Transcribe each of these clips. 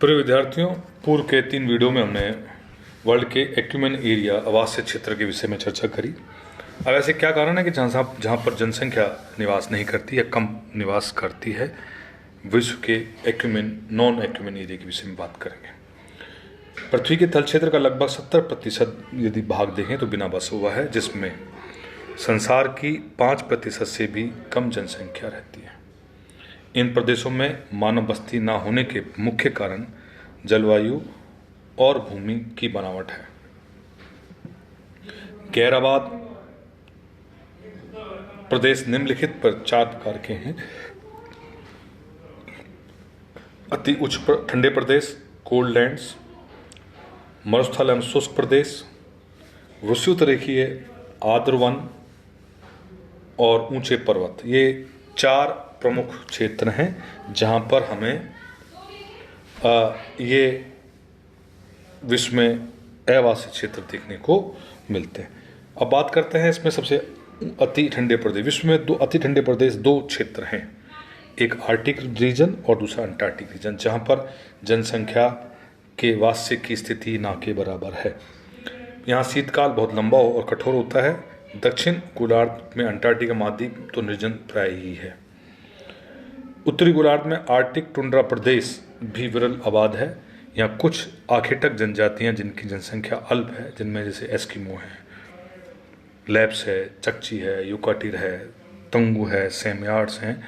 प्रिय विद्यार्थियों, पूर्व के 3 वीडियो में हमने वर्ल्ड के एक्यूमेन एरिया आवासीय क्षेत्र के विषय में चर्चा करी। अब ऐसे क्या कारण है कि जहाँ पर जनसंख्या निवास नहीं करती या कम निवास करती है, विश्व के एक्यूमेन नॉन एक्यूमेन एरिया के विषय में बात करेंगे। पृथ्वी के तल क्षेत्र का लगभग 70% यदि भाग देखें तो बिना बसा हुआ है, जिसमें संसार की 5% से भी कम जनसंख्या रहती है। इन प्रदेशों में मानव बस्ती न होने के मुख्य कारण जलवायु और भूमि की बनावट है। गैर आबाद प्रदेश निम्नलिखित पर 4 प्रकार के हैं। अति उच्च ठंडे प्रदेश कोल्ड लैंड्स, मरुस्थल एवं शुष्क प्रदेश, विषुवत रेखीय आर्द्र वन और ऊंचे पर्वत। ये 4 प्रमुख क्षेत्र हैं जहां पर हमें ये विश्व में अवासीय क्षेत्र देखने को मिलते हैं। अब बात करते हैं इसमें सबसे अति ठंडे प्रदेश। विश्व में 2 अति ठंडे प्रदेश 2 क्षेत्र हैं, एक आर्कटिक रीजन और दूसरा अंटार्कटिक रीजन, जहां पर जनसंख्या के वास्य की स्थिति ना के बराबर है। यहाँ शीतकाल बहुत लंबा और कठोर होता है। दक्षिण गोलार्ध में अंटार्कटिका महाद्वीप तो निर्जन प्राय ही है। उत्तरी गोलार्ध में आर्कटिक टुंड्रा प्रदेश भी विरल आबाद है। यहाँ कुछ आखेटक जनजातियाँ जिनकी जनसंख्या अल्प है, जिनमें जैसे एस्किमो है, लैप्स है, चकची है, युकाटिर है, तंगू है, सेमयार्ड्स हैं,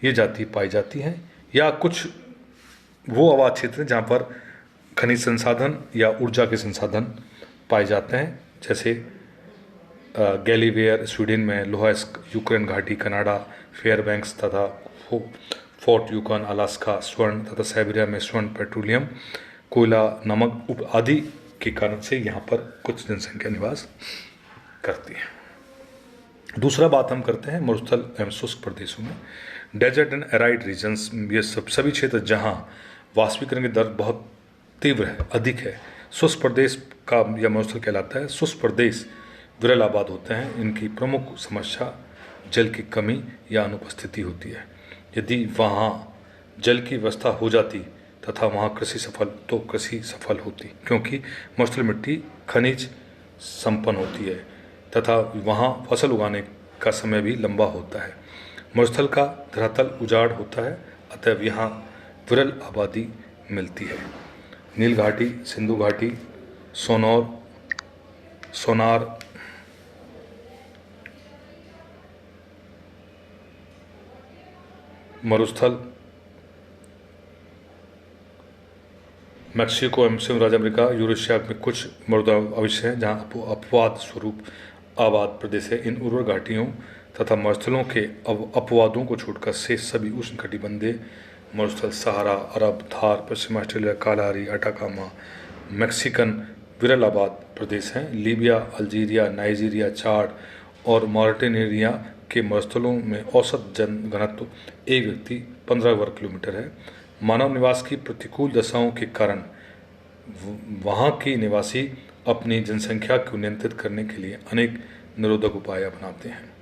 ये जाति पाई जाती हैं। या कुछ वो आबाद क्षेत्र हैं जहाँ पर खनिज संसाधन या ऊर्जा के संसाधन पाए जाते हैं, जैसे गैलीवेयर स्वीडन में, लोहास्क यूक्रेन घाटी कनाडा, फेयरबैंक्स तथा फोर्ट यूकॉन अलास्का स्वर्ण तथा साइबेरिया में स्वर्ण पेट्रोलियम कोयला नमक उप आदि के कारण से यहाँ पर कुछ जनसंख्या निवास करती है। दूसरा बात हम करते हैं मरुस्थल एवं शुष्क प्रदेशों में। डेजर्ट एंड एराइड रीजन्स, ये सभी क्षेत्र जहाँ वाष्पीकरण की दर बहुत तीव्र है, अधिक है। शुष्क प्रदेश का यह मरुस्थल कहलाता है। शुष्क प्रदेश विरल आबाद होते हैं। इनकी प्रमुख समस्या जल की कमी या अनुपस्थिति होती है। यदि वहाँ जल की व्यवस्था हो जाती तथा वहाँ कृषि सफल होती, क्योंकि मरुस्थल मिट्टी खनिज संपन्न होती है तथा वहाँ फसल उगाने का समय भी लंबा होता है। मरुस्थल का धरातल उजाड़ होता है, अतः यहाँ विरल आबादी मिलती है। नील घाटी, सिंधु घाटी, सोनार, मरुस्थल, मैक्सिको एवं संयुक्त राज्य अमेरिका, यूरेशिया में कुछ मरुदा अवश्य हैं जहाँ अपवाद स्वरूप आबाद प्रदेश है। इन उर्वर घाटियों तथा मरुस्थलों के अपवादों को छोड़कर शेष सभी उष्णकटिबंधीय मरुस्थल सहारा, अरब, थार, पश्चिम ऑस्ट्रेलिया, कालाहारी, अटाकामा, मैक्सिकन विरल आबाद प्रदेश हैं। लीबिया, अल्जीरिया, नाइजीरिया, चाड और मॉरिटेनिया के मरुस्थलों में औसत जन घनत्व एक व्यक्ति 15 वर्ग किलोमीटर है। मानव निवास की प्रतिकूल दशाओं के कारण वहाँ के निवासी अपनी जनसंख्या को नियंत्रित करने के लिए अनेक निरोधक उपाय अपनाते हैं।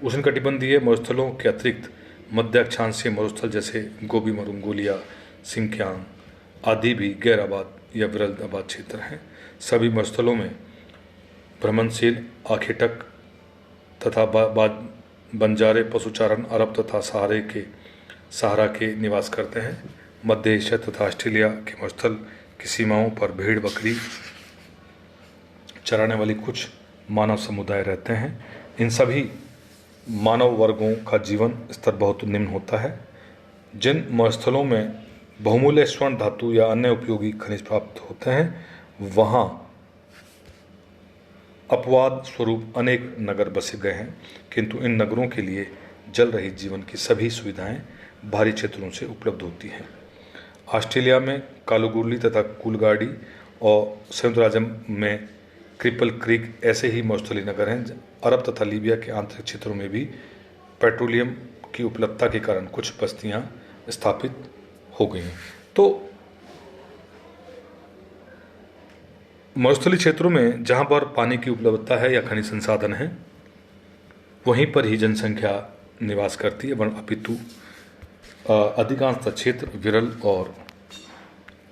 उष्णकटिबंधीय मरुस्थलों के अतिरिक्त मध्य अक्षांशीय मरुस्थल जैसे गोबी मंगोलिया, सिंकियांग आदि भी गैर आबाद या विरल आबाद क्षेत्र हैं। सभी मरुस्थलों में भ्रमणशील आखेटक तथा बंजारे पशुचारण अरब तथा सहारा के निवास करते हैं। मध्य एशिया तथा ऑस्ट्रेलिया के मरुस्थल की सीमाओं पर भेड़ बकरी चराने वाली कुछ मानव समुदाय रहते हैं। इन सभी मानव वर्गों का जीवन स्तर बहुत निम्न होता है। जिन मरुस्थलों में बहुमूल्य स्वर्ण धातु या अन्य उपयोगी खनिज प्राप्त होते हैं, वहाँ अपवाद स्वरूप अनेक नगर बसे गए हैं, किंतु इन नगरों के लिए जल रहित जीवन की सभी सुविधाएं बाहरी क्षेत्रों से उपलब्ध होती हैं। ऑस्ट्रेलिया में कालुगुरली तथा कूलगाड़ी और संयुक्त राज्य में क्रिपल क्रीक ऐसे ही मरुस्थलीय नगर हैं। अरब तथा लीबिया के आंतरिक क्षेत्रों में भी पेट्रोलियम की उपलब्धता के कारण कुछ बस्तियां स्थापित हो गई हैं। तो मरुस्थलीय क्षेत्रों में जहाँ पर पानी की उपलब्धता है या खनिज संसाधन है, वहीं पर ही जनसंख्या निवास करती है, अपितु अधिकांश क्षेत्र विरल और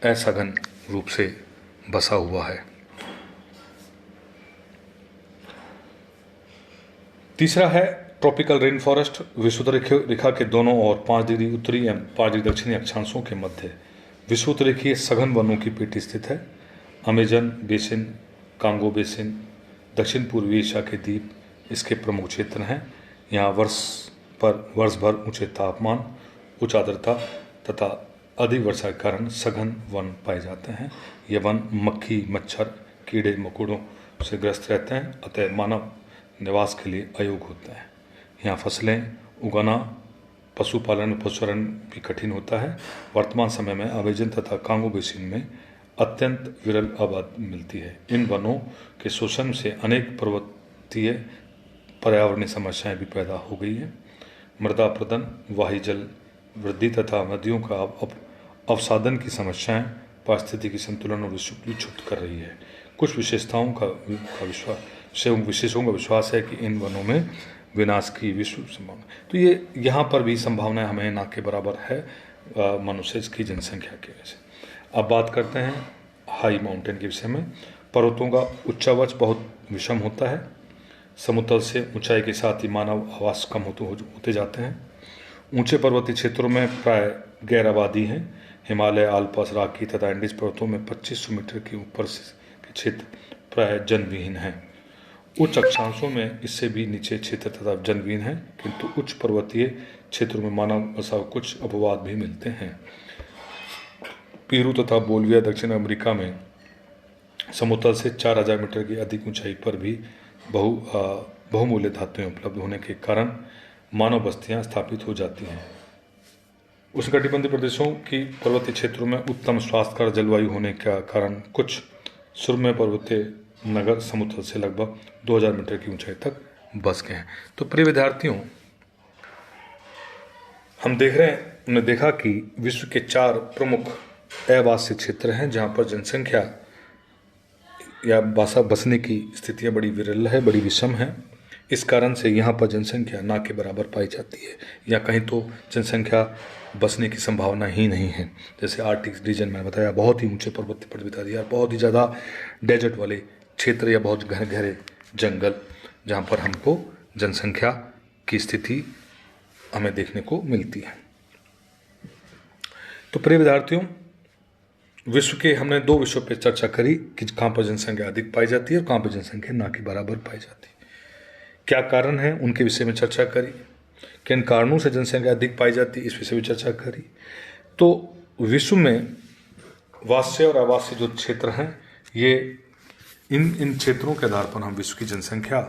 असघन रूप से बसा हुआ है। तीसरा है ट्रॉपिकल रेन फॉरेस्ट। विषुवत रेखा के दोनों ओर 5 डिग्री उत्तरी एवं 5 डिग्री दक्षिणी अक्षांशों के मध्य विषुवत रेखीय सघन वनों की पेटी स्थित है। अमेजन बेसिन, कांगो बेसिन, दक्षिण पूर्वी एशिया के द्वीप इसके प्रमुख क्षेत्र हैं। यहाँ वर्ष भर ऊंचे तापमान, उच्च आर्द्रता तथा अधिक वर्षा के कारण सघन वन पाए जाते हैं। ये वन मक्खी, मच्छर, कीड़े मकोड़ों से ग्रस्त रहते हैं, अतः मानव निवास के लिए अयोग्य होते हैं। यहाँ फसलें उगाना, पशुपालन और पशुचरण भी कठिन होता है। वर्तमान समय में अमेजन तथा कांगो बेसिन में अत्यंत विरल आबादी मिलती है। इन वनों के शोषण से अनेक पर्वतीय पर्यावरणीय समस्याएं भी पैदा हो गई हैं। मृदा अपरदन, वायु जल वृद्धि तथा नदियों का अवसादन की समस्याएं पारिस्थितिकी संतुलन और विक्षुब्ध कर रही है। कुछ विशेषज्ञों का विश्वास है कि इन वनों में विनाश की विश्व संभावना, तो ये यहाँ पर भी संभावना हमें ना के बराबर है मनुष्य की जनसंख्या की वजह से। अब बात करते हैं हाई माउंटेन के विषय में। पर्वतों का उच्चावच बहुत विषम होता है। समुद्र से ऊंचाई के साथ ही मानव आवास कम होते जाते हैं। ऊंचे पर्वतीय क्षेत्रों में प्राय गैर आबादी है। हिमालय, आल्प्स, राकी तथा एंडीज पर्वतों में 2500 मीटर के ऊपर के क्षेत्र प्राय जनविहीन हैं। उच्च अक्षांशों में इससे भी नीचे क्षेत्र तथा जनविहीन है, किंतु उच्च पर्वतीय क्षेत्रों में मानव बसाव कुछ अपवाद भी मिलते हैं। पेरू तथा बोलिविया दक्षिण अमेरिका में समुद्र से 4000 मीटर की अधिक ऊंचाई पर भी बहुमूल्य धातुएं उपलब्ध होने के कारण मानव बस्तियां स्थापित हो जाती हैं। उष्णकटिबंधीय प्रदेशों की पर्वतीय क्षेत्रों में उत्तम स्वास्थ्यकर जलवायु होने का कारण कुछ सुरम्य पर्वतीय नगर समुद्र से लगभग 2000 मीटर की ऊंचाई तक बस गए हैं। तो प्रिय विद्यार्थियों, हम देख रहे हैं, हमने देखा कि विश्व के 4 प्रमुख आवासीय क्षेत्र हैं जहां पर जनसंख्या या बसने की स्थितियां बड़ी विरल है, बड़ी विषम है। इस कारण से यहाँ पर जनसंख्या ना के बराबर पाई जाती है, या कहीं तो जनसंख्या बसने की संभावना ही नहीं है। जैसे आर्कटिक रीजन में बताया, बहुत ही ऊंचे पर्वतीय प्रदेश दिया, बहुत ही ज़्यादा डेजर्ट वाले क्षेत्र या बहुत गहरे जंगल, जहाँ पर हमको जनसंख्या की स्थिति हमें देखने को मिलती है। तो प्रिय विद्यार्थियों, विश्व के हमने 2 विषयों पर चर्चा करी कि कहाँ पर जनसंख्या अधिक पाई जाती है और कहाँ पर जनसंख्या ना के बराबर पाई जाती है। क्या कारण है उनके विषय में चर्चा करी, किन कारणों से जनसंख्या अधिक पाई जाती है इस विषय में चर्चा करी। तो विश्व में वास्य और आवासीय जो क्षेत्र हैं, ये इन क्षेत्रों के आधार पर हम विश्व की जनसंख्या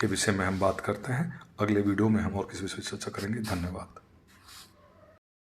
के विषय में हम बात करते हैं। अगले वीडियो में हम और किसी विषय पर चर्चा करेंगे। धन्यवाद।